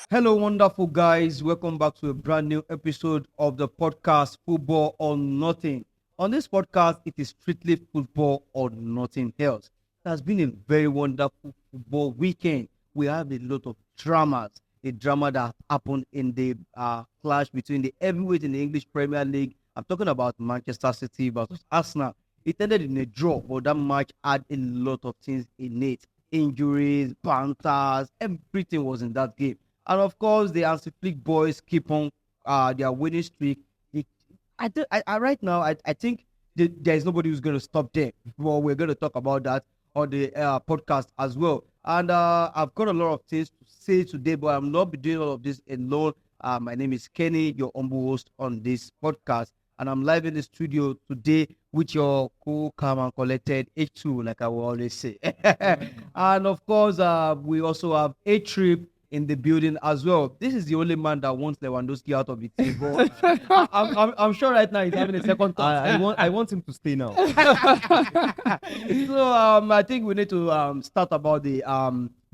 Hello, wonderful guys. Welcome back to a brand new episode of the podcast Football or Nothing. On this podcast, it is strictly football or nothing else. It has been a very wonderful football weekend. We have a lot of dramas. A drama that happened in the clash between the heavyweight in the English Premier League. I'm talking about Manchester City versus Arsenal. It ended in a draw, but that match had a lot of things in it. Injuries, banters, everything was in that game. And of course, the Hansi Flick boys keep on their winning streak. It, right now, I think there is nobody who's going to stop them. Well, we're going to talk about that on the podcast as well. And I've got a lot of things to say today, but I'm not be doing all of this alone. My name is Kenny, your humble host on this podcast, and I'm live in the studio today with your cool, calm, and collected H2, like I will always say. And of course, we also have A Trip in the building as well. This is the only man that wants Lewandowski out of the team. But I'm sure right now he's having a second thought. I want him to stay now. So I think we need to start about the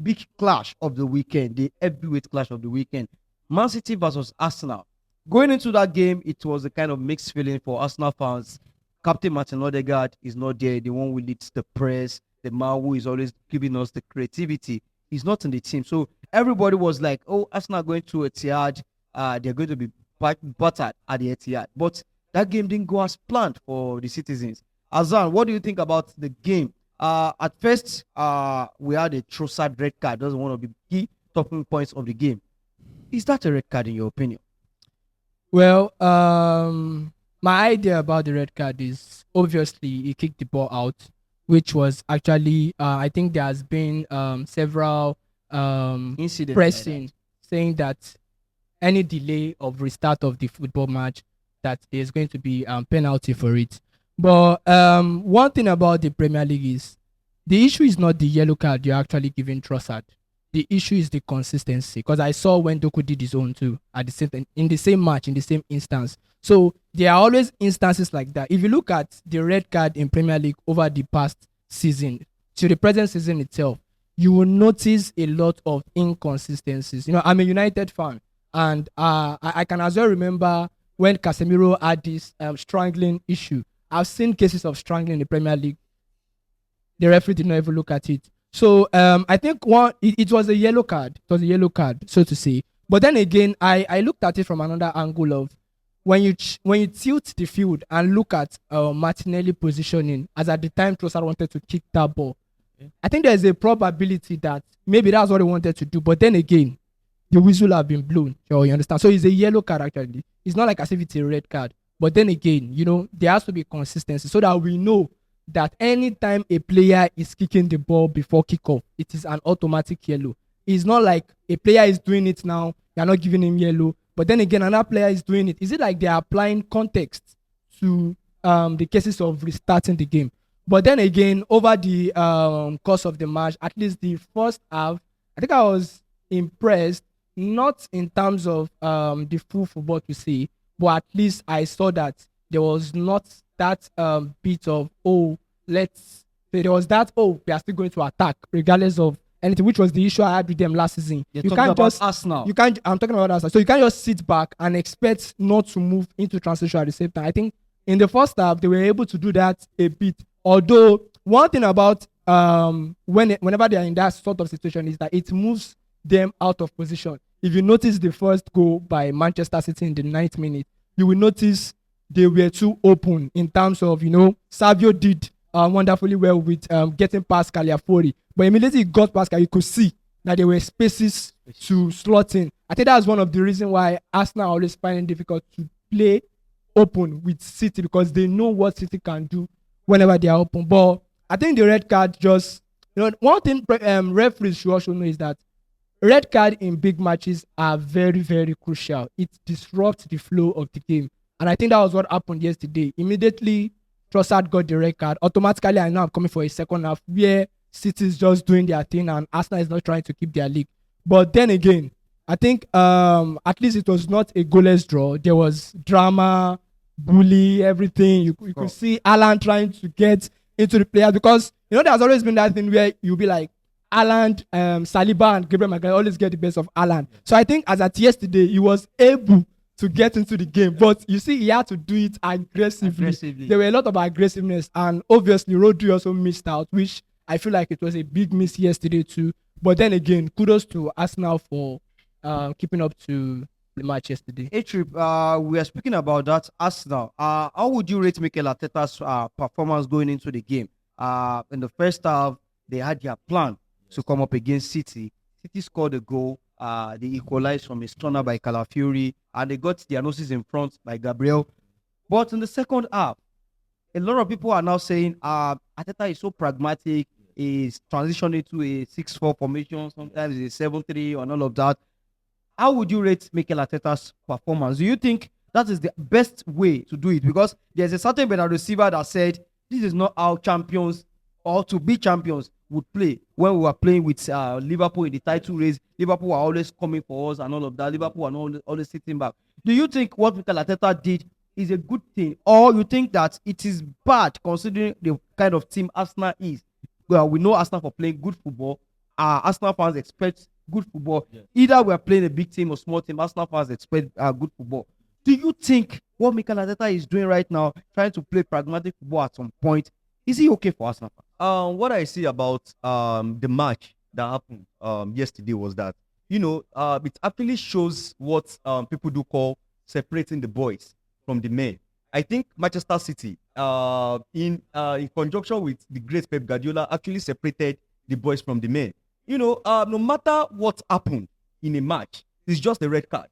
big clash of the weekend, the heavyweight clash of the weekend. Man City versus Arsenal. Going into that game, it was a kind of mixed feeling for Arsenal fans. Captain Martin Odegaard is not there, the one who leads the press, the man who is always giving us the creativity. He's not in the team. So everybody was like, oh, Arsenal going to Etihad. They're going to be battered at the Etihad. But that game didn't go as planned for the citizens. Azan, what do you think about the game? At first, we had a Trossard red card. That's one of the key talking points of the game. Is that a red card in your opinion? Well, my idea about the red card is obviously he kicked the ball out, which was actually I think there has been several Incident pressing saying that any delay of restart of the football match that there's going to be penalty for it. But one thing about the Premier League is the issue is not the yellow card you're actually giving Trossard. The issue is the consistency, because I saw when Doku did his own too at the same time, in the same match, in the same instance. So there are always instances like that. If you look at the red card in Premier League over the past season to the present season itself, you will notice a lot of inconsistencies. You know, I'm a United fan, and I can as well remember when Casemiro had this strangling issue. I've seen cases of strangling in the Premier League. The referee did not even look at it. So I think it was a yellow card. It was a yellow card, so to say. But then again, I looked at it from another angle of when you tilt the field and look at Martinelli positioning, as at the time Trossard wanted to kick that ball. I think there's a probability that maybe that's what he wanted to do. But then again, the whistle have been blown. You understand? So it's a yellow card actually. It's not like as if it's a red card. But then again, you know, there has to be consistency so that we know that anytime a player is kicking the ball before kickoff, it is an automatic yellow. It's not like a player is doing it now, you're not giving him yellow, but then again, another player is doing it. Is it like they're applying context to the cases of restarting the game? But then again, over the course of the match, at least the first half, I think I was impressed, not in terms of the full football to see, but at least I saw that there was not that bit of there was that we are still going to attack regardless of anything, which was the issue I had with them last season. You can't just Arsenal. I'm talking about Arsenal. So you can't just sit back and expect not to move into transition at the same time. I think in the first half they were able to do that a bit. Although one thing about whenever they are in that sort of situation is that it moves them out of position. If you notice the first goal by Manchester City in the 9th minute, you will notice they were too open in terms of, you know, Savio did wonderfully well with getting past Caliafori. But immediately he got past, you could see that there were spaces to slot in. I think that's one of the reasons why Arsenal always find it difficult to play open with City, because they know what City can do whenever they are open. But I think the red card just, you know, one thing referees should also know is that red card in big matches are very, very crucial. It disrupts the flow of the game. And I think that was what happened yesterday. Immediately, Trossard got the red card. Automatically, I know I'm coming for a second half where City is just doing their thing and Arsenal is not trying to keep their league. But then again, I think at least it was not a goalless draw. There was drama, bully, everything. You could see Alan trying to get into the players, because, you know, there's always been that thing where you'll be like, Haaland, Saliba, and Gabriel Magalhaes always get the best of Haaland. So I think as at yesterday, he was able to get into the game, but you see, he had to do it aggressively. There were a lot of aggressiveness, and obviously, Rodri also missed out, which I feel like it was a big miss yesterday too. But then again, kudos to Arsenal for keeping up to the match yesterday. A-Trip, we are speaking about that Arsenal. How would you rate Mikel Arteta's performance going into the game? In the first half, they had their plan to come up against City. City scored a goal. They equalized from a stunner by Calafiori, and they got their noses in front by Gabriel. But in the second half, a lot of people are now saying Arteta is so pragmatic. He's transitioning to a 6-4 formation. Sometimes it's a 7-3 and all of that. How would you rate Mikel Arteta's performance? Do you think that is the best way to do it? Because there's a certain Bernardo Silva that said this is not how champions or to be champions would play. When we were playing with Liverpool in the title race, Liverpool were always coming for us and all of that. Liverpool were always sitting back. Do you think what Mikel Arteta did is a good thing, or you think that it is bad considering the kind of team Arsenal is? Well, we know Arsenal for playing good football. Arsenal fans expect good football. Yeah. Either we are playing a big team or small team, Arsenal fans expect good football. Do you think what Mikel Arteta is doing right now, trying to play pragmatic football at some point, is he okay for Arsenal fans? What I see about the match that happened yesterday was that, it actually shows what people do call separating the boys from the men. I think Manchester City, in conjunction with the great Pep Guardiola, actually separated the boys from the men. No matter what happened in a match, it's just a red card.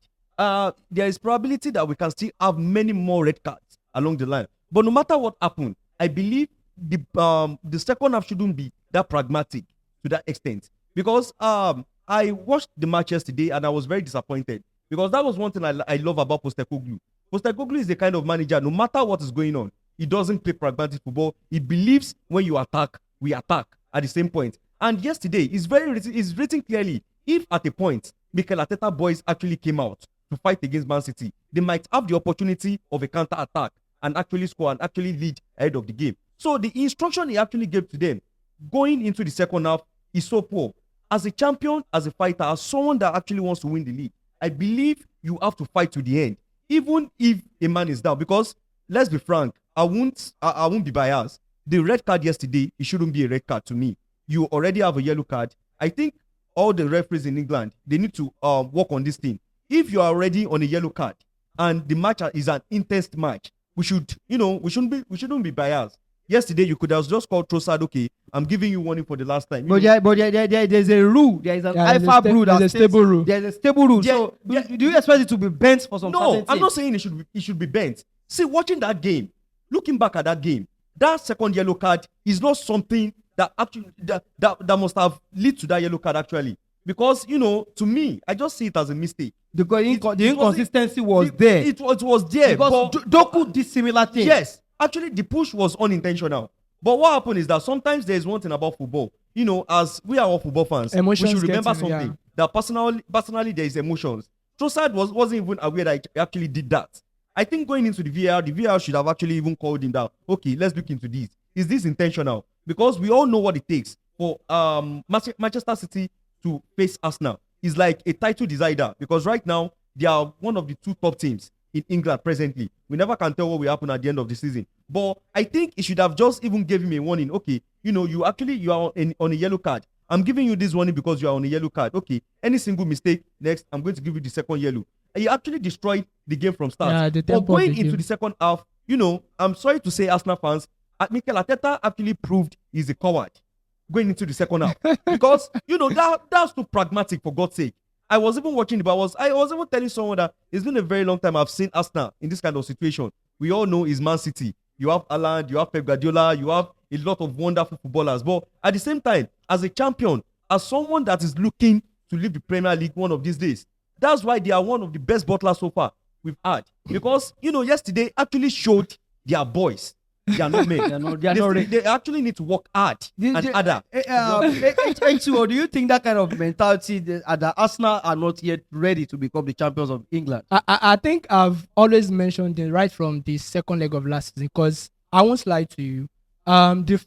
There is probability that we can still have many more red cards along the line. But no matter what happened, I believe the second half shouldn't be that pragmatic to that extent. Because I watched the match yesterday and I was very disappointed. Because that was one thing I love about Postecoglou. Postecoglou is the kind of manager, no matter what is going on, he doesn't play pragmatic football. He believes when you attack, we attack at the same point. And yesterday, it's written clearly, if at a point, Mikel Arteta boys actually came out to fight against Man City, they might have the opportunity of a counter-attack and actually score and actually lead ahead of the game. So the instruction he actually gave to them going into the second half is so poor. As a champion, as a fighter, as someone that actually wants to win the league, I believe you have to fight to the end, even if a man is down. Because let's be frank, I won't be biased. The red card yesterday, it shouldn't be a red card to me. You already have a yellow card. I think all the referees in England, they need to work on this thing. If you are already on a yellow card and the match is an intense match, we shouldn't be biased. Yesterday, you could have just called Trossard, okay, I'm giving you warning for the last time. There's a rule. There is an IFAB rule. There's a stable rule. There's a stable rule. Yeah, so, do you expect it to be bent for some No, I'm not saying it should be bent. See, watching that game, looking back at that game, that second yellow card is not something that actually that must have led to that yellow card actually. Because, to me, I just see it as a mistake. The inconsistency was there. It was there. Because Doku did similar things. Yes. Actually, the push was unintentional. But what happened is that sometimes there is one thing about football. As we are all football fans, emotions we should remember something. That personally there is emotions. Trossard wasn't even aware that he actually did that. I think going into the VAR should have actually even called him down. Okay, let's look into this. Is this intentional? Because we all know what it takes for Manchester City to face Arsenal. It's like a title decider. Because right now, they are one of the two top teams in England presently. We never can tell what will happen at the end of the season. But I think it should have just even gave him a warning. Okay, you are on a yellow card. I'm giving you this warning because you are on a yellow card. Okay, any single mistake, next, I'm going to give you the second yellow. He actually destroyed the game from start. Yeah, but going into the second half, I'm sorry to say, Arsenal fans, Mikel Arteta actually proved he's a coward going into the second half. Because, that's too pragmatic, for God's sake. I was even watching I was even telling someone that it's been a very long time I've seen Arsenal in this kind of situation. We all know it's Man City. You have Haaland, you have Pep Guardiola, you have a lot of wonderful footballers. But at the same time, as a champion, as someone that is looking to leave the Premier League one of these days, that's why they are one of the best bottlers so far we've had. Because, yesterday actually showed their boys. They are not men. They actually need to work hard and harder. H2O, do you think that kind of mentality that Arsenal are not yet ready to become the champions of England? I think I've always mentioned it right from the second leg of last season, because I won't lie to you. I think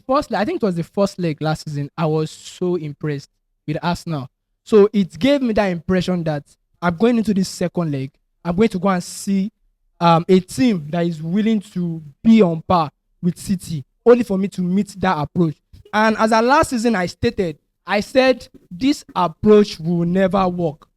it was the first leg last season. I was so impressed with Arsenal. So it gave me that impression that I'm going into this second leg. I'm going to go and see a team that is willing to be on par with City, only for me to meet that approach. And as at last season, I said this approach will never work.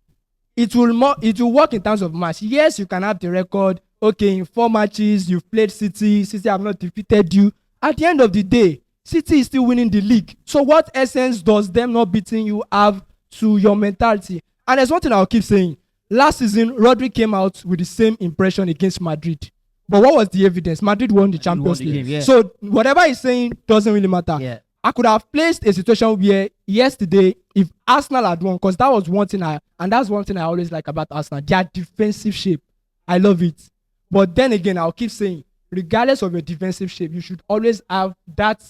It will work in terms of match. Yes, you can have the record. Okay, in 4 matches, you've played City. City have not defeated you. At the end of the day, City is still winning the league. So what essence does them not beating you have to your mentality? And there's one thing I'll keep saying. Last season, Rodri came out with the same impression against Madrid. But what was the evidence? Madrid won the Champions League. Game, yeah. So whatever he's saying doesn't really matter. Yeah. I could have placed a situation where yesterday, if Arsenal had won, because that was one thing and that's one thing I always like about Arsenal, their defensive shape. I love it. But then again, I'll keep saying, regardless of your defensive shape, you should always have that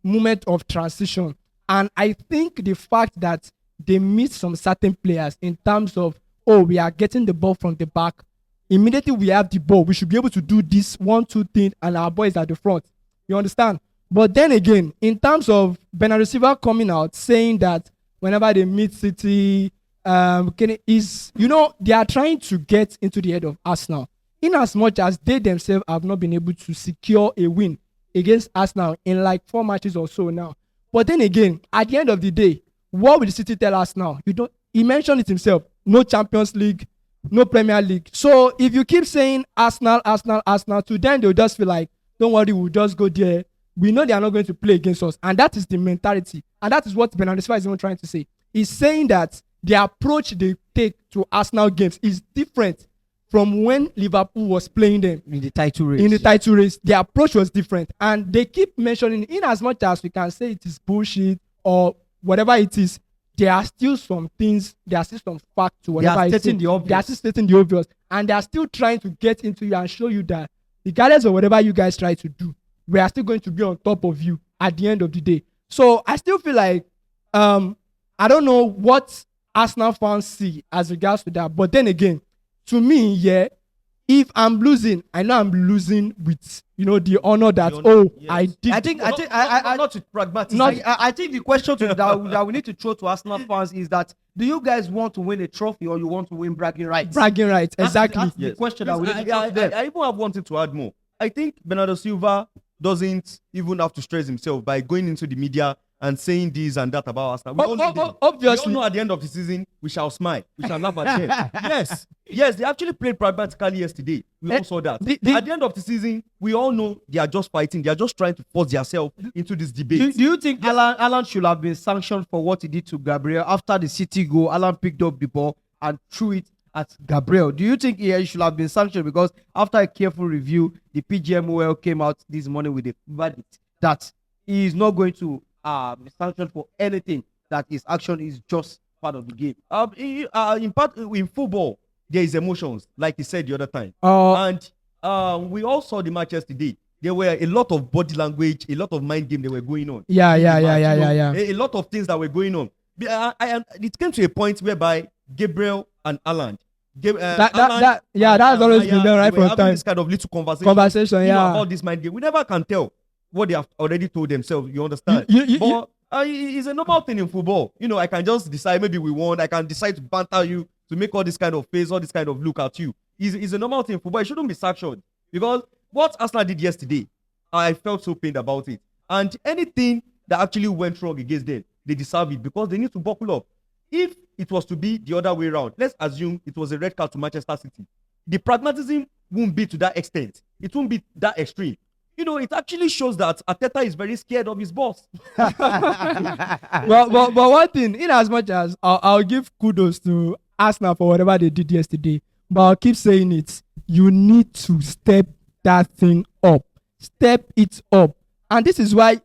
moment of transition. And I think the fact that they miss some certain players in terms of, we are getting the ball from the back. Immediately we have the ball, we should be able to do this 1-2 thing, and our boys at the front. You understand? But then again, in terms of Bernardo Silva coming out saying that whenever they meet City, they are trying to get into the head of Arsenal. In as much as they themselves have not been able to secure a win against Arsenal in like 4 matches or so now. But then again, at the end of the day, what will the City tell us now? He mentioned it himself. No Champions League, no Premier League. So if you keep saying Arsenal, to them they'll just feel like, don't worry, we'll just go there. We know they are not going to play against us. And that is the mentality. And that is what Bernardo Silva is even trying to say. He's saying that the approach they take to Arsenal games is different from when Liverpool was playing them. In the title race. The approach was different. And they keep mentioning, in as much as we can say it is bullshit or whatever it is, there are still some things, there are still some facts to whatever it is. They are still stating the obvious. And they are still trying to get into you and show you that regardless of whatever you guys try to do, we are still going to be on top of you at the end of the day. So I still feel like, I don't know what Arsenal fans see as regards to that. But then again, to me, if I'm losing, I know I'm losing with, the honor that, yes. I did. I think, not with pragmatism. I think the question that we need to throw to Arsenal fans is that, do you guys want to win a trophy or you want to win bragging rights? Bragging rights, exactly. That's the question that we need to ask them. I even have one thing to add more. I think Bernardo Silva doesn't even have to stress himself by going into the media and saying this and that about Arsenal. Obviously. We all know at the end of the season, we shall smile. We shall laugh at them. Yes, they actually played pragmatically yesterday. We all saw that. At the end of the season, we all know they are just fighting. They are just trying to force themselves into this debate. Do you think Alan should have been sanctioned for what he did to Gabriel? After the City goal, Alan picked up the ball and threw it at Gabriel. Do you think he should have been sanctioned? Because after a careful review, the PGMOL came out this morning with a verdict that he is not going to be sanctioned for anything, that his action is just part of the game. In football, there is emotions, like he said the other time. And we all saw the match yesterday. There were a lot of body language, a lot of mind game that were going on. Yeah. A lot of things that were going on. It came to a point whereby Gabriel and Alan. That's always been there right from time. This kind of little conversation about this mind game. We never can tell what they have already told themselves. You understand? But it's a normal thing in football. I can just decide maybe we won. I can decide to banter you, to make all this kind of face, all this kind of look at you. It's a normal thing in football. It shouldn't be sanctioned, because what Arsenal did yesterday, I felt so pained about it. And anything that actually went wrong against them, they deserve it, because they need to buckle up. If it was to be the other way around, let's assume it was a red card to Manchester City, the pragmatism won't be to that extent. It won't be that extreme. It actually shows that Arteta is very scared of his boss. but one thing, in as much as I'll give kudos to Arsenal for whatever they did yesterday, but I'll keep saying it, you need to step that thing up. Step it up. And this is why,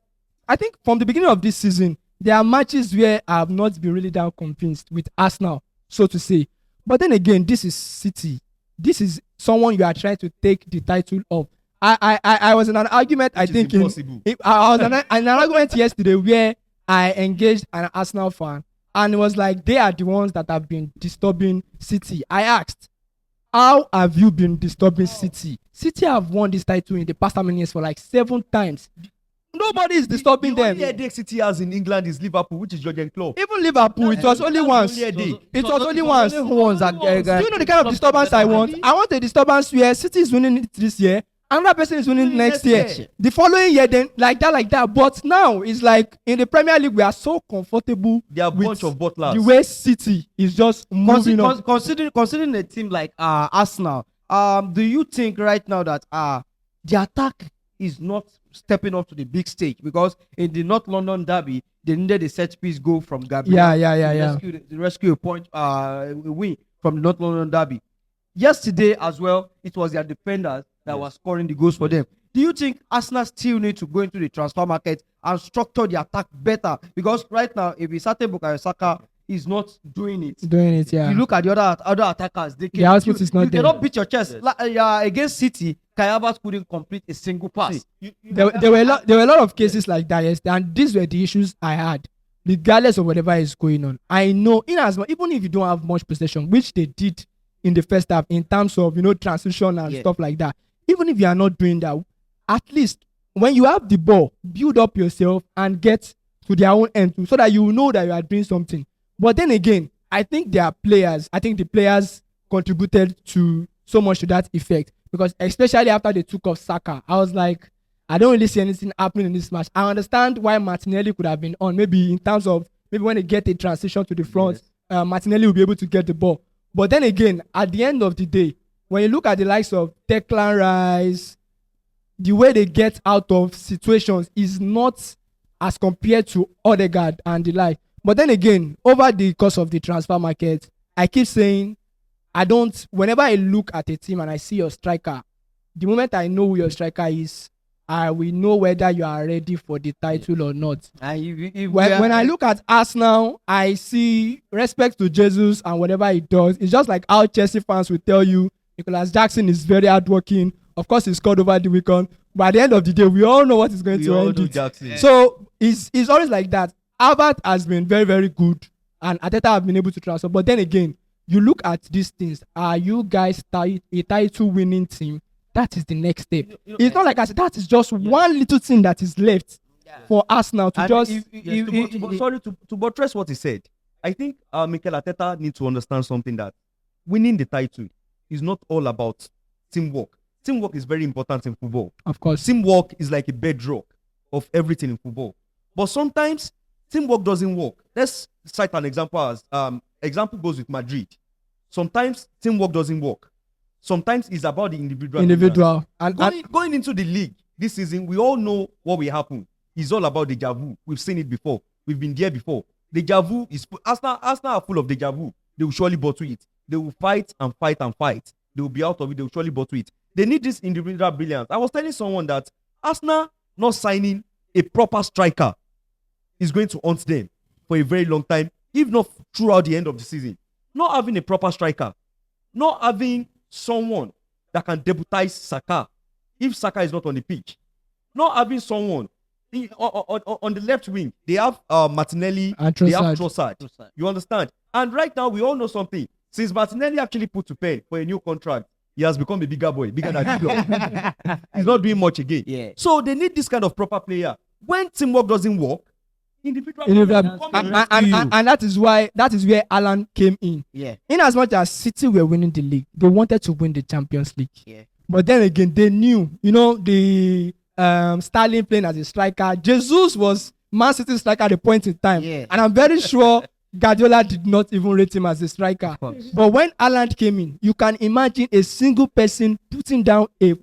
I think from the beginning of this season, there are matches where I have not been really that convinced with Arsenal, so to say. But then again, this is City. This is someone you are trying to take the title of. I was in an argument, I think, I was in an argument yesterday where I engaged an Arsenal fan, and it was like, they are the ones that have been disturbing City. I asked, how have you been disturbing City? City have won this title in the past how many years for like 7 times. Nobody is disturbing The them. only headache City has in England is Liverpool, which is Jurgen Klopp. Even Liverpool, it was only once. Only headache. It was only once. Only once. Do you know the kind of disturbance I want? I want a disturbance where City is winning it this year, another person is winning next year. The following year, then like that. But now it's like in the Premier League, we are so comfortable. They are a with bunch of butlers. the way City is just moving up. Considering a team like Arsenal, do you think right now that the attack is not stepping up to the big stage? Because in the North London derby, they needed a set piece goal from Gabriel. Yeah. To rescue a point, a win from the North London derby. Yesterday as well, it was their defenders that were scoring the goals for them. Do you think Arsenal still need to go into the transfer market and structure the attack better? Because right now, if Isate Bukayo Saka is not doing it, you look at the other attackers. The output is not you there. cannot beat your chest. Against City, Kai Havertz couldn't complete a single pass. There were a lot of cases like that yesterday, and these were the issues I had, regardless of whatever is going on. I know, even if you don't have much possession, which they did in the first half, in terms of transition and stuff like that. Even if you are not doing that, at least when you have the ball, build up yourself and get to their own end too, so that you know that you are doing something. But then again, I think the players contributed to so much to that effect, because especially after they took off Saka, I was like, I don't really see anything happening in this match. I understand why Martinelli could have been on, maybe in terms of when they get a transition to the front, Martinelli will be able to get the ball. But then again, at the end of the day, when you look at the likes of Declan Rice, the way they get out of situations is not as compared to Odegaard and the like. But then again, over the course of the transfer market, I keep saying, whenever I look at a team and I see your striker, the moment I know who your striker is, I will know whether you are ready for the title or not. When I look at Arsenal, I see respect to Jesus and whatever he does. It's just like how Chelsea fans will tell you, Nicholas Jackson is very hardworking. Of course, he scored over the weekend. But at the end of the day, we all know what is going to end it. So it's always like that. Albert has been very, very good, and Arteta have been able to transfer. But then again, you look at these things. Are you guys a title-winning team? That is the next step. It's not like I said, that is just one little thing that is left for us now to to buttress what he said. I think Mikel Arteta needs to understand something, that winning the title is not all about teamwork. Teamwork is very important in football. Of course. Teamwork is like a bedrock of everything in football. But sometimes teamwork doesn't work. Let's cite an example as example goes with Madrid. Sometimes teamwork doesn't work. Sometimes it's about the individual. And going into the league this season, we all know what will happen. It's all about deja vu. We've seen it before. We've been there before. Deja vu is Arsenal are full of deja vu. They will surely bottle it. They will fight and fight and fight. They will be out of it. They will surely bottle it. They need this individual brilliance. I was telling someone that Arsenal not signing a proper striker is going to haunt them for a very long time, if not throughout the end of the season. Not having a proper striker, not having someone that can deputize Saka if Saka is not on the pitch, not having someone on the left wing. They have Martinelli and they have Trossard. You understand? And right now we all know something. Since Martinelli actually put to pen for a new contract, he has become a bigger boy, bigger than he's not doing much again. Yeah. So they need this kind of proper player. When teamwork doesn't work, individual and that is where Alan came in. Yeah. In as much as City were winning the league, they wanted to win the Champions League. Yeah. But then again, they knew, the Sterling playing as a striker. Jesus was Man City striker at a point in time. Yeah. And I'm very sure Guardiola did not even rate him as a striker. But when Alan came in, you can imagine a single person putting down a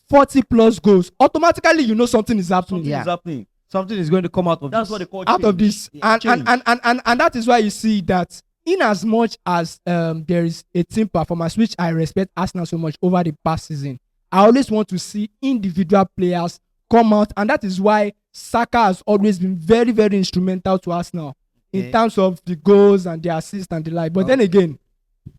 40 plus goals. Automatically, you know something is happening. Something is going to come out of That's this. what they call out change. of this. And that is why you see that in as much as there is a team performance, which I respect Arsenal so much over the past season, I always want to see individual players come out. And that is why Saka has always been very, very instrumental to Arsenal in terms of the goals and the assists and the like. But then again,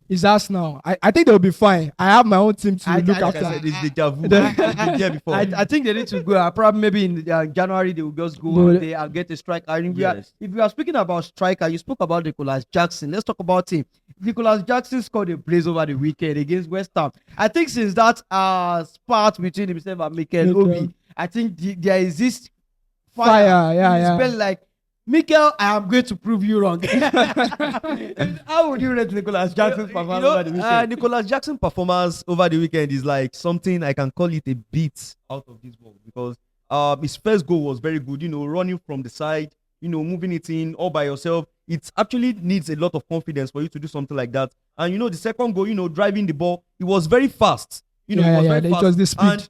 it's Arsenal. I think they'll be fine. I have my own team to look after. It's deja vu. Been there before. I think they need to go. Probably maybe in January they will just go and I'll get a striker. If you are speaking about striker, you spoke about Nicholas Jackson. Let's talk about him. Nicholas Jackson scored a brace over the weekend against West Ham. I think since that spat between himself and Mikel Obi, I think there is this Fire, yeah, He's yeah. been like, Mikel, I am going to prove you wrong. How would you rate Nicholas Jackson's performance over the weekend? Nicholas Jackson's performance over the weekend is like something I can call it a beat out of this world, because his first goal was very good, running from the side, moving it in all by yourself. It actually needs a lot of confidence for you to do something like that. And the second goal, driving the ball, it was very fast. It was very fast. It was the speed.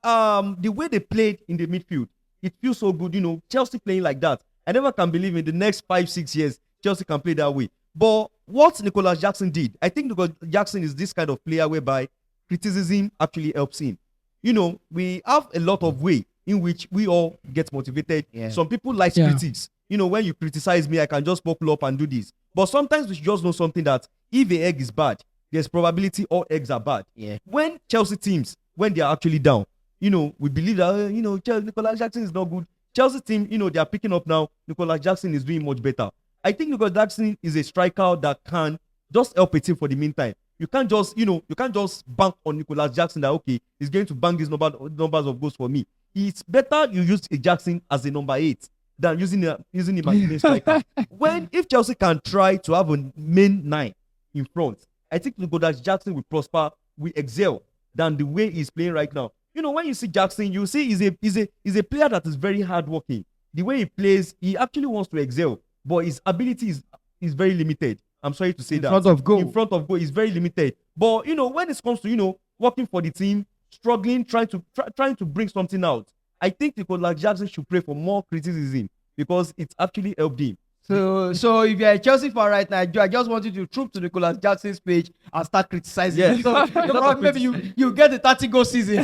And the way they played in the midfield, it feels so good. Chelsea playing like that. I never can believe in the next 5-6 years Chelsea can play that way. But what Nicholas Jackson did, I think Nicholas Jackson is this kind of player whereby criticism actually helps him. We have a lot of way in which we all get motivated. Yeah. Some people like critics. When you criticize me, I can just buckle up and do this. But sometimes we should just know something, that if an egg is bad, there's probability all eggs are bad. Yeah. When Chelsea teams, when they are actually down, we believe that, Nicholas Jackson is not good. Chelsea team, they are picking up now. Nicholas Jackson is doing much better. I think Nicholas Jackson is a striker that can just help a team for the meantime. You can't just bank on Nicholas Jackson that, okay, he's going to bang these numbers of goals for me. It's better you use a Jackson as a number 8 than using him as a main striker. If Chelsea can try to have a main 9 in front, I think Nicholas Jackson will prosper, will excel than the way he's playing right now. When you see Jackson, you see he's a player that is very hardworking. The way he plays, he actually wants to excel, but his ability is very limited. I'm sorry to say that. In front of goal, is very limited. But when it comes to working for the team, struggling, trying to bring something out, I think Nicholas Jackson should pray for more criticism, because it's actually helped him. So if you're a Chelsea fan right now, I just want you to troop to Nicholas Jackson's page and start criticizing. Yeah. So maybe you get the 30-goal season.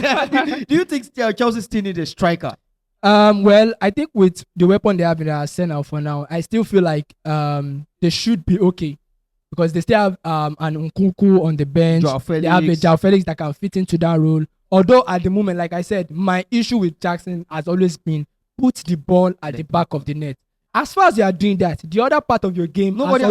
Do you think Chelsea still need a striker? Well, I think with the weapon they have in their arsenal for now, I still feel like they should be okay, because they still have an Nkunku on the bench. They have a Joao Felix that can fit into that role. Although at the moment, like I said, my issue with Jackson has always been put the ball at the back of the net. As far as you are doing that, the other part of your game, nobody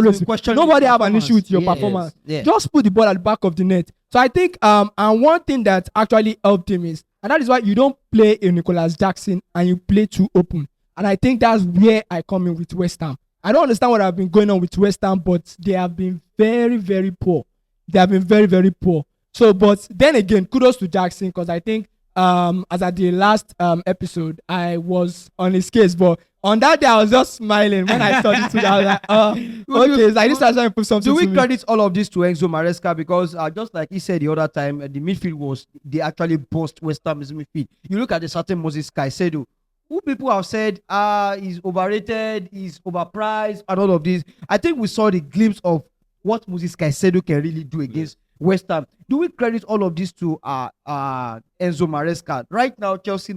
have an issue with your performance. Yeah. Just put the ball at the back of the net. So I think, and one thing that actually helped him is, and that is why you don't play a Nicholas Jackson and you play too open. And I think that's where I come in with West Ham. I don't understand what have been going on with West Ham, but they have been very, very poor. They have been very, very poor. So, but then again, kudos to Jackson, because I think, as at the last episode, I was on his case, but on that day I was just smiling when I saw this. I was like, okay, it's like this is trying to put something. Do we to me. credit all of this to Enzo Maresca? Because just like he said the other time, the midfield they actually bossed West Ham's midfield. You look at the certain Moses Caicedo, who people have said he's overrated, he's overpriced, and all of this. I think we saw the glimpse of what Moses Caicedo can really do against West Ham. Do we credit all of this to Enzo Maresca? Right now, Chelsea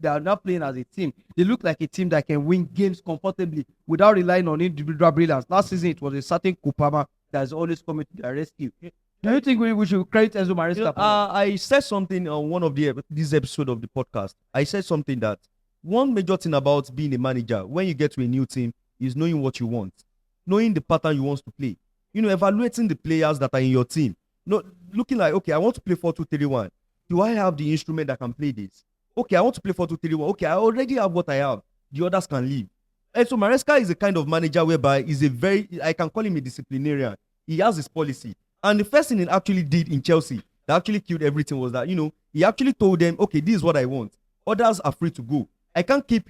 they are not playing as a team. They look like a team that can win games comfortably without relying on individual brilliance. Last season, it was a certain Kupama that is always coming to their rescue. Do you think we should credit Enzo Maresca? I said something on one of this episode of the podcast. I said something that one major thing about being a manager when you get to a new team is knowing what you want, knowing the pattern you want to play. Evaluating the players that are in your team. Looking like, okay, I want to play 4-2-3-1. Do I have the instrument that can play this? Okay, I want to play 4-2-3-1. Okay, I already have what I have. The others can leave. And so Maresca is a kind of manager whereby I can call him a disciplinarian. He has his policy. And the first thing he actually did in Chelsea that actually killed everything was that, he actually told them, okay, this is what I want. Others are free to go. I can't keep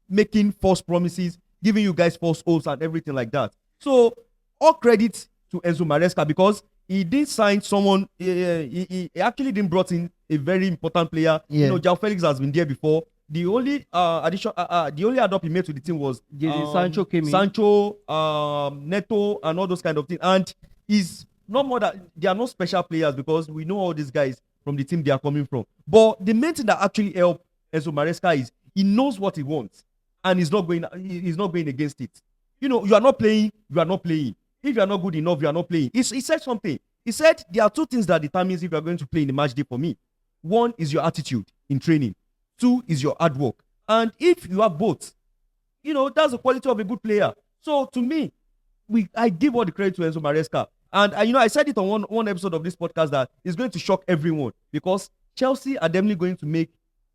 making false promises, giving you guys false hopes and everything like that. So all credit to Enzo Maresca, because he did sign someone. He actually didn't brought in a very important player. Yeah. Joao Felix has been there before. The only addition, the only add-up he made to the team was Sancho came in. Sancho, Neto, and all those kind of things. And he's not more that they are not special players, because we know all these guys from the team they are coming from. But the main thing that actually helped Enzo Maresca is he knows what he wants, and he's not going against it. You are not playing. You are not playing. If you are not good enough, you are not playing. He said something. He said there are two things that determines if you are going to play in the match day for me. One is your attitude in training. Two is your hard work. And if you have both, that's the quality of a good player. So to me, I give all the credit to Enzo Maresca. And I said it on one episode of this podcast that it's going to shock everyone, because Chelsea are definitely going to make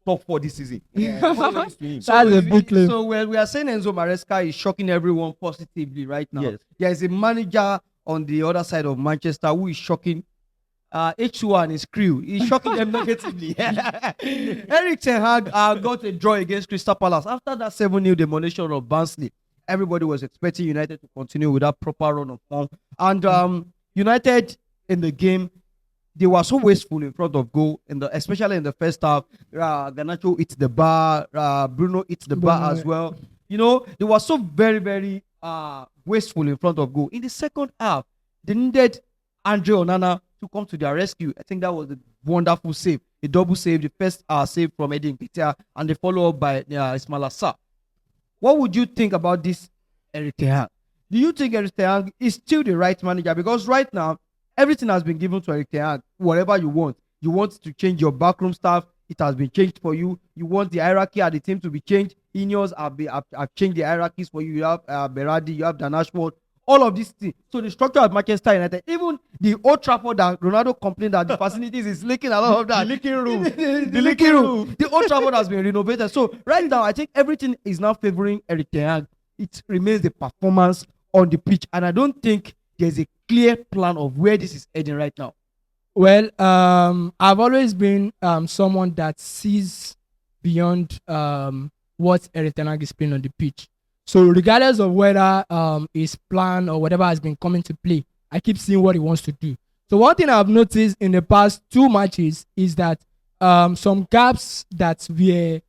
top 4 this season. That's So a big claim. So we are saying Enzo Maresca is shocking everyone positively right now. Yes. There is a manager on the other side of Manchester who is shocking H2 and his crew. He's shocking them negatively. Eric Ten Hag got a draw against Crystal Palace after that 7-0 demolition of Barnsley. Everybody was expecting United to continue with that proper run of form. And United in the game, they were so wasteful in front of goal, especially in the first half. Garnacho hits the bar, Bruno hits the bar as well. You know, they were so very, very wasteful in front of goal. In the second half, they needed Andre Onana to come to their rescue. I think that was a wonderful save, a double save. The first save from Eddie Nketiah, and the follow-up by Ismail Assar. What would you think about this Eric Ten Hag? Do you think Eric Ten Hag is still the right manager? Because right now, everything has been given to Eric Ten Hag. Whatever you want. You want to change your backroom staff, it has been changed for you. You want the hierarchy at the team to be changed. Ineos have changed the hierarchies for you. You have Berardi, you have Dan Ashford, all of these things. So the structure of Manchester United, even the Old Trafford that Ronaldo complained that the facilities is leaking a lot of that. The leaking room. the leaking room. The Old Trafford has been renovated. So right now, I think everything is now favoring Eric Ten Hag. It remains the performance on the pitch. And I don't think there's a clear plan of where this is heading right now. Well, I've always been someone that sees beyond what Eric Ten Hag is playing on the pitch. So regardless of whether his plan or whatever has been coming to play, I keep seeing what he wants to do. So one thing I've noticed in the past 2 matches is that some gaps that were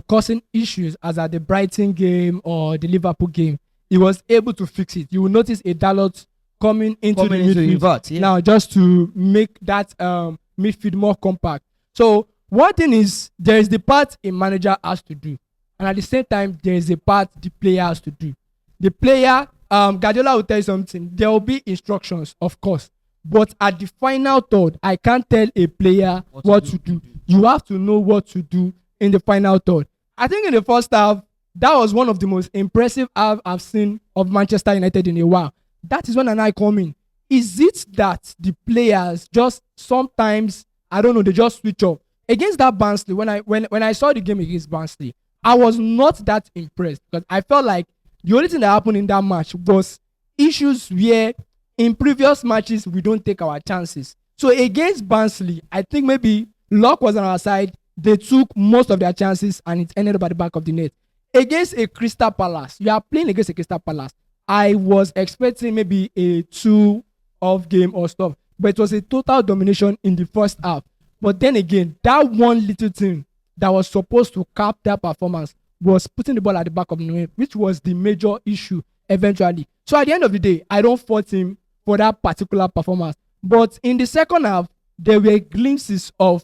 causing issues, as at the Brighton game or the Liverpool game, he was able to fix it. You will notice a Dalot coming into the midfield now just to make that midfield more compact. So one thing is, there is the part a manager has to do, and at the same time there is a part the player has to do. The player, Guardiola will tell you something. There will be instructions, of course, but at the final third, I can't tell a player what to do. You have to know what to do in the final third. I think in the first half, that was one of the most impressive I've seen of Manchester United in a while. That is when an eye come in. Is it that the players just sometimes, I don't know, they just switch off? Against that Barnsley, when I saw the game against Barnsley, I was not that impressed, because I felt like the only thing that happened in that match was issues where in previous matches we don't take our chances. So against Barnsley, I think maybe luck was on our side. They took most of their chances and it ended up at the back of the net. Against a Crystal Palace, you are playing against a Crystal Palace. I was expecting maybe a 2-off game or stuff, but it was a total domination in the first half. But then again, that one little thing that was supposed to cap that performance was putting the ball at the back of the net, which was the major issue eventually. So at the end of the day, I don't fault him for that particular performance. But in the second half, there were glimpses of,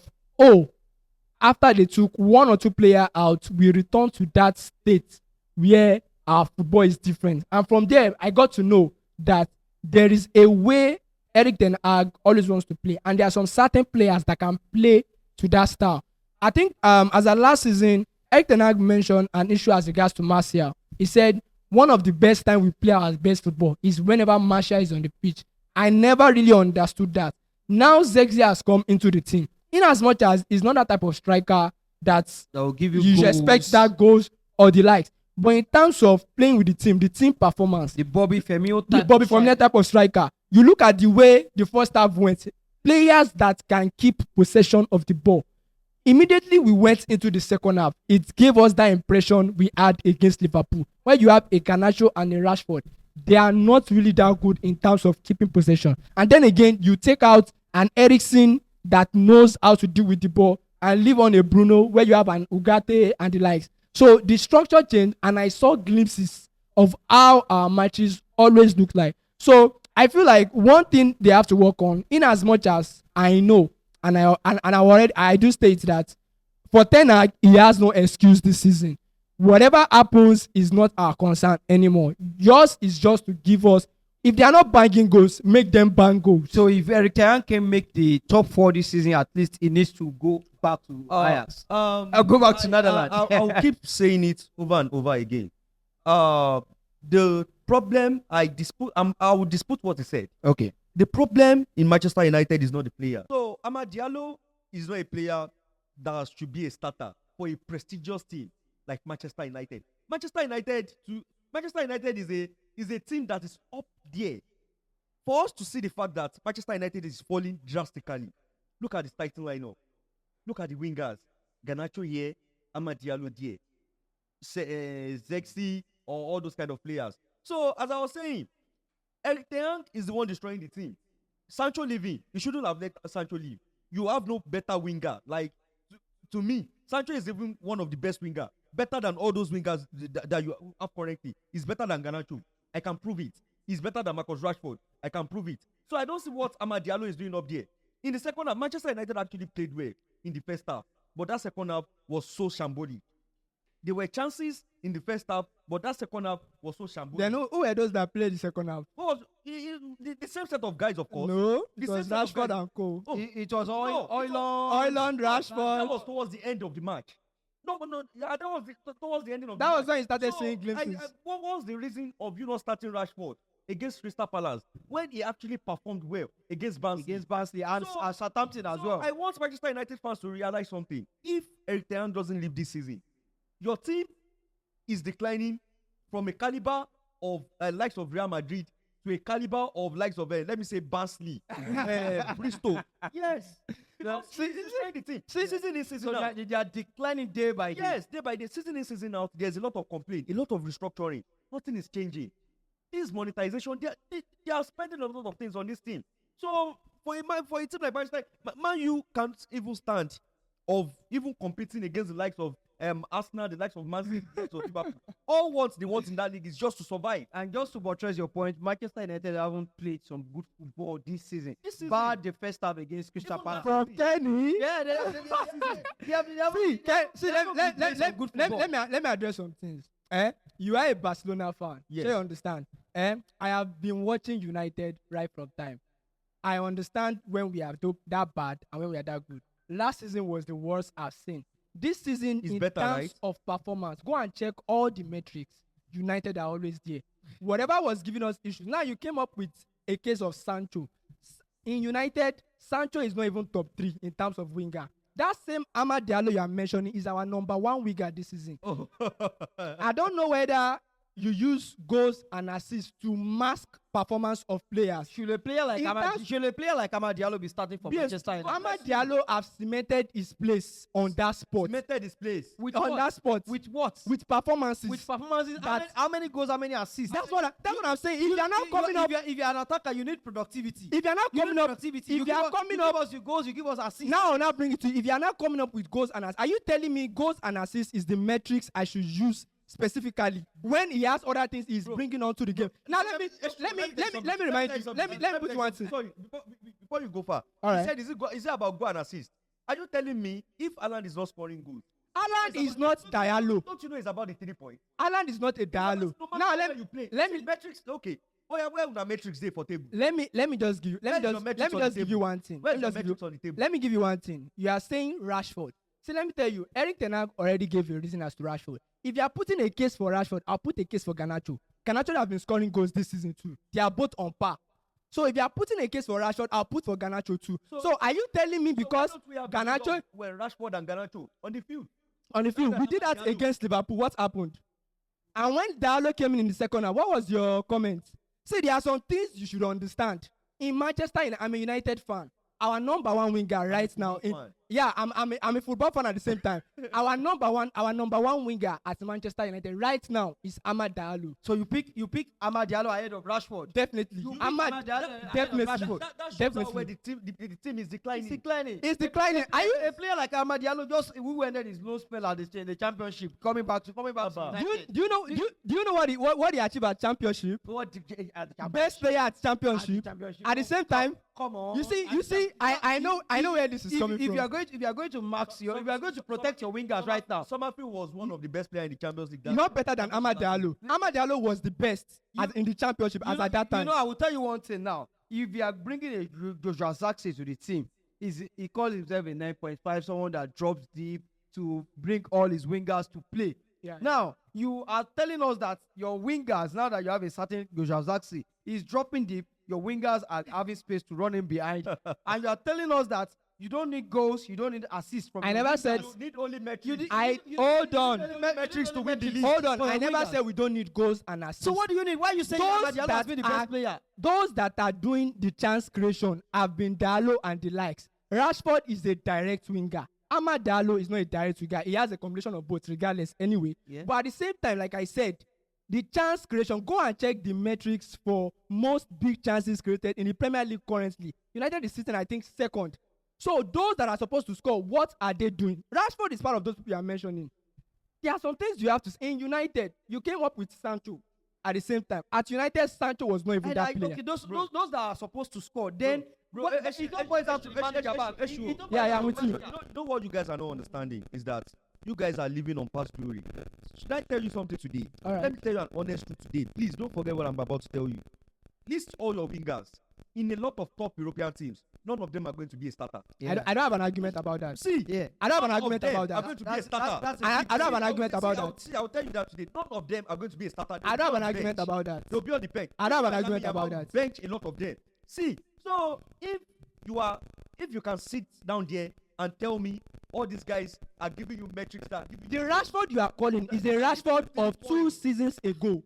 after they took 1 or 2 players out, we returned to that state where our football is different. And from there, I got to know that there is a way Eric Ten Hag always wants to play. And there are some certain players that can play to that style. I think as a last season, Eric Ten Hag mentioned an issue as regards to Martial. He said, one of the best time we play our best football is whenever Martial is on the pitch. I never really understood that. Now Zexia has come into the team. In as much as he's not that type of striker that will give you goals. Expect that goals or the likes. But in terms of playing with the team performance, the Bobby Firmino type of striker, you look at the way the first half went, players that can keep possession of the ball. Immediately we went into the second half, it gave us that impression we had against Liverpool, where you have a Garnacho and a Rashford. They are not really that good in terms of keeping possession. And then again, you take out an Eriksen that knows how to deal with the ball and leave on a Bruno where you have an Ugarte and the likes. So the structure changed, and I saw glimpses of how our matches always look like. So I feel like one thing they have to work on, in as much as I know, and I do state that for Ten Hag, he has no excuse this season. Whatever happens is not our concern anymore. Yours is just to give us, if they are not banging goals, make them bang goals. So if Eric Ten Hag can make the top 4 this season, at least he needs to go back to Ajax. I'll go back to Netherlands. I'll keep saying it over and over again. The problem, I will dispute what he said. Okay. The problem in Manchester United is not the player. So Amad Diallo is not a player that should be a starter for a prestigious team like Manchester United. Manchester United is a team that is up there. For us to see the fact that Manchester United is falling drastically, look at the starting lineup. Look at the wingers. Garnacho here, Amad Diallo there. Zexi, or all those kind of players. So, as I was saying, Eric Ten Hag is the one destroying the team. Sancho leaving, you shouldn't have let Sancho leave. You have no better winger. Like, to me, Sancho is even one of the best winger. Better than all those wingers that you have currently. He's better than Garnacho. I can prove it. He's better than Marcus Rashford. I can prove it. So I don't see what Amad Diallo is doing up there. In the second half, Manchester United actually played well in the first half. But that second half was so shambolic. There were chances in the first half, but that second half was so shambolic. Then who were those that played the second half? Oh, the same set of guys, of course. No, The it same was set of Rashford guys. and co. Oh, It was Oiland, that Rashford. was towards the end of the match. No. Yeah, that was towards the ending of the That match. was when you started seeing glimpses. What was the reason of you not starting Rashford against Crystal Palace when he actually performed well against Barnsley? against Barnsley and So- Southampton as So well. I want Manchester United fans to realize something. If Eric Ten Hag doesn't leave this season, your team is declining from a caliber of likes of Real Madrid to a caliber of likes of let me say Barnsley, Bristol. Yes, destroying the team. Season in, season So out. they are declining day by day. Yes, day by day, season in, season out. There's a lot of complaint, a lot of restructuring. Nothing is changing. This monetization, they are spending a lot of things on this team. So for a team like Manchester, Man U can't even stand of even competing against the likes of Arsenal, the likes of Man City, the likes of Liverpool. All what they want in that league is just to survive. And just to buttress your point, Manchester United haven't played some good football this season. This season. Bad the first half against Crystal Even Palace. From Kenny. Yeah, they haven't Let me address some things. You are a Barcelona fan. Yes. So you understand. I have been watching United right from time. I understand when we are that bad and when we are that good. Last season was the worst I've seen. This season, It's in better, terms right? of performance, go and check all the metrics. United are always there. Whatever was giving us issues. Now you came up with a case of Sancho. In United, Sancho is not even top 3 in terms of winger. That same Amad Diallo you are mentioning is our number 1 winger this season. I don't know whether you use goals and assists to mask performance of players. Should a player like In Amad terms- Diallo be starting for Yes, Manchester United? Amad Diallo have cemented his place on that spot. Cemented his place. With On what? that spot. With what? With performances. With performances. How many goals? How many assists? That's what I'm saying. If you are not coming up, If you're an attacker, you need productivity. if you are not You coming need up, productivity. if you are coming you up, give us your goals, you give us assists. now I'll now bring it to you. If you are not coming up with goals and assists, are you telling me goals and assists is the metrics I should use specifically when he has other things he's bringing onto the game? Now let me remind you. Let me put one thing. Sorry, before you go far, All right. you said is it about goal and assist? Are you telling me if Alan is not scoring goals? Alan is not Diallo. Don't you know it's about the 3 points? Alan is not a Diallo. No matter Now where you play. let See, me metrics. Okay. Oh yeah, where would the metrics day for table? let me just give you Where's your metrics on the give you table? one thing. Where's Let me your just give metrics on the you- table? Let me give you one thing. You are saying Rashford. See, let me tell you, Eric Ten Hag already gave you a reason as to Rashford. If you are putting a case for Rashford, I'll put a case for Garnacho. Garnacho have been scoring goals this season too. They are both on par. So if you are putting a case for Rashford, I'll put for Garnacho too. So are you telling me because Why don't we have Garnacho when Rashford and Garnacho on the field? on the field, we did that Diallo. against Liverpool, what happened? And when Diallo came in the second half, what was your comment? See, there are some things you should understand. In Manchester, I'm a United fan. Our number 1 winger right now. football fan. Yeah, I'm a football fan at the same time. our number one winger at Manchester United right now is Amad Diallo. So you pick Amad Diallo ahead of Rashford. Definitely. You pick Amad, Diallo ahead of definitely. Rashford. That shows how where Definitely. the team is declining. It's declining. It's declining. Are you A player like Amad Diallo just who ended his low spell at the championship, coming back to Abba. United. do you know what he achieved at championship? What at the championship? Best player at championship. At the same time, Come on. you see, I know where this is coming if from. you are going to max your, if you are going to protect your wingers right now, Summerfield was one of the best players in the Champions League. Not better than Amad Diallo. Amad Diallo was the best in the championship as at that time. I will tell you one thing now. If you are bringing a Joshua Zirkzee to the team, he calls himself a 9.5, someone that drops deep to bring all his wingers to play. Yeah. Now, you are telling us that your wingers, now that you have a certain Joshua Zirkzee, is dropping deep, your wingers are having space to run in behind. And you are telling us that You don't need goals. You don't need assists from. I never said. You need only metrics. Hold on. Metrics to win the league. Hold on. For I the never wingers. said we don't need goals and assists. So what do you need? Why are you saying that Diallo has been the best player? Those that are doing the chance creation have been Diallo and the likes. Rashford is a direct winger. Amad Diallo is not a direct winger. He has a combination of both, regardless. Anyway, Yeah. but at the same time, like I said, the chance creation. Go and check the metrics for most big chances created in the Premier League currently. United is sitting, I think, second. So those that are supposed to score, what are they doing? Rashford is part of those people you are mentioning. There are some things you have to say. In United, you came up with Sancho at the same time. At United, Sancho was not even that player. Okay, those that are supposed to score, then it don't boil down to manager back. Yeah, I'm with you. You know what you guys are not understanding is that you guys are living on past glory. Should I tell you something today? All right. Let me tell you an honest truth today. Please don't forget what I'm about to tell you. List all your wingers. In a lot of top European teams, none of them are going to be a starter. I don't have an argument about that. See, I don't have an none of argument them about are that. going to be a starter. I don't have an argument about that. See, I'll tell you that today. None of them are going to be a starter. I don't have an argument about that. They'll be on the bench. I don't have an Like, argument I'm about that. Bench a lot of them. See, so if you can sit down there and tell me all these guys are giving you metrics that give you The Rashford you are calling is the Rashford of 2 seasons ago.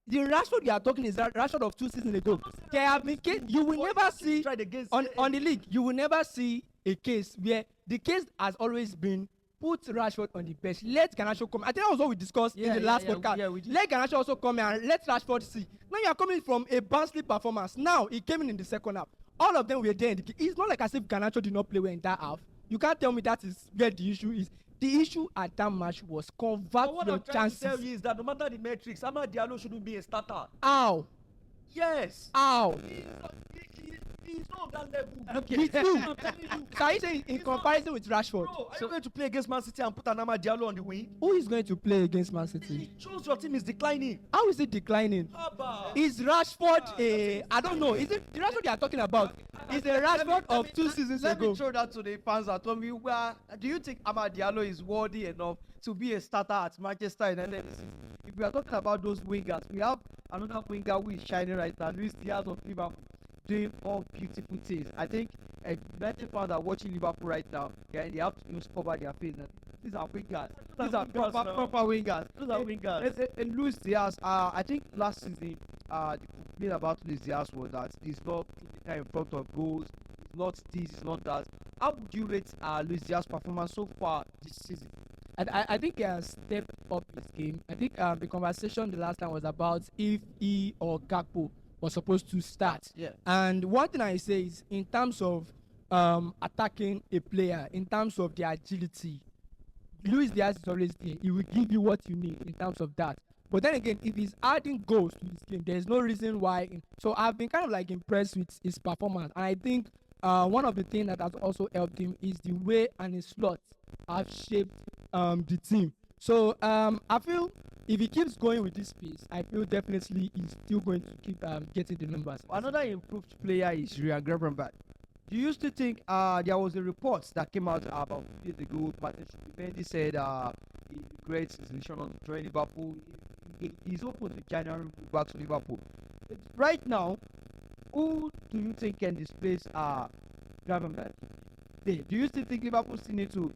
The Rashford you are talking is Rashford of 2 seasons ago. There have been case you will never see tried against on the league. You will never see a case where the case has always been put Rashford on the bench. Let Garnacho come. I think that was what we discussed in the last podcast. Yeah, we did. Let Garnacho also come and let Rashford see. Now you are coming from a Barnsley performance. Now he came in the second half. All of them were there. It's not like as if Garnacho did not play well in that half. You can't tell me that is where the issue is. The issue at that match was convert what your I'm trying to tell chances. you is that no matter the metrics, Amad Diallo shouldn't be a starter. How? Yes. How? He's not on that level. Okay. Me too. I'm telling you. So are you saying in comparison with Rashford? Bro, are you going to play against Man City and put an Amad Diallo on the wing? Who is going to play against Man City? It shows your team is declining. How is it declining? Abba. Is Rashford a? I don't know. Is it the Rashford you are talking about? Is a Rashford of 2 seasons Let ago? me throw that to the fans at home. Do you think Amad Diallo is worthy enough to be a starter at Manchester United? If we are talking about those wingers, we have another winger who is shining right now, Luis Diaz of Liverpool, doing all beautiful things. I think United fans are watching Liverpool right now. Yeah, they have to cover their face. These are wingers. These are proper wingers. Those are wingers. And Luis Diaz, I think last season, the complaint about Luis Diaz was that he's not in front of goals. It's not this, it's not that. How would you rate Luis Diaz's performance so far this season? I think he has stepped up his game. I think the conversation the last time was about if he or Gakpo was supposed to start. Yeah. And one thing I say is in terms of attacking a player, in terms of the agility, Luis Diaz is always there. He will give you what you need in terms of that. But then again, if he's adding goals to his game, there's no reason why. So I've been kind of like impressed with his performance. And I think one of the things that has also helped him is the way and his slots have shaped the team. So I feel if he keeps going with this pace, I feel definitely he's still going to keep getting the numbers. Another improved player is Ryan Gravenberch. Do you still think there was a report that came out about years ago? Mendy said he regrets his decision on joining Liverpool. He's open to January move back to Liverpool. Right now, who do you think can displace Gravenberch? Do you still think Liverpool still need to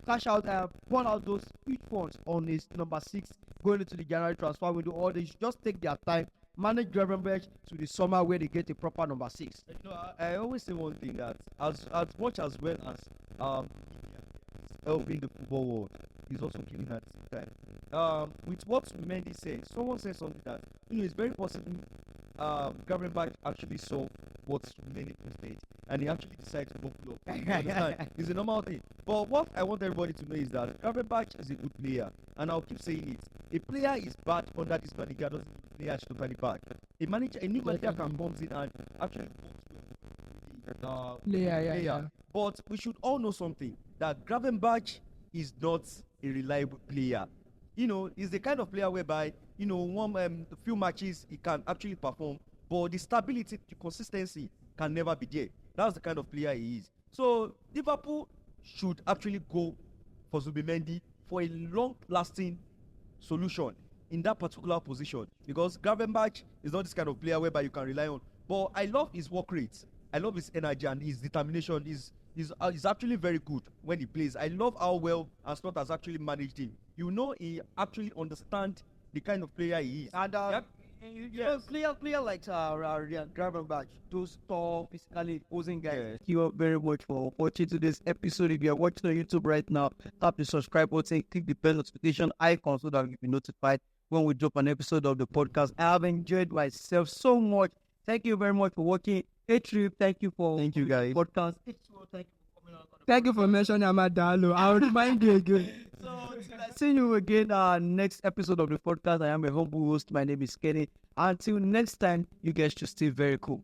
cash out, burn out those huge funds on his number 6 going into the January transfer window, or they should just take their time, manage Gravenberch to the summer where they get a proper number 6? You know, I always say one thing that as much as well as helping the football world, is also killing at the same time. With what Mendy said, someone said something that it's very possible Gravenberch actually saw what Mendy said, and he actually decided to go flow. It's a normal thing. But what I want everybody to know is that Gravenberch is a good player, and I'll keep saying it. A player is bad under this manager doesn't mean the player is totally bad. A new manager can come in and actually Yeah. But we should all know something, that Gravenberch is not a reliable player. He's the kind of player whereby, a few matches he can actually perform, but the stability, the consistency can never be there. That's the kind of player he is. So Liverpool should actually go for Zubimendi for a long-lasting solution in that particular position, because Gravenberch is not this kind of player whereby you can rely on. But I love his work rate. I love his energy and his determination. He's actually very good when he plays. I love how well Ancelotti has actually managed him. You know, he actually understands the kind of player he is. And Yep. player like Gravenberch, those tall, physically imposing guys. Yes. Thank you very much for watching today's episode. If you are watching on YouTube right now, tap the subscribe button, click the bell notification icon so that you'll be notified when we drop an episode of the podcast. I have enjoyed myself so much. Thank you very much for watching. Hey Trip, thank you for Thank you, guys. podcast. Thank you for coming on. Thank you for mentioning Amadalo. I'll remind you again. So, till I see you again next episode of the podcast. I am a humble host. My name is Kenny. Until next time, you guys should stay very cool.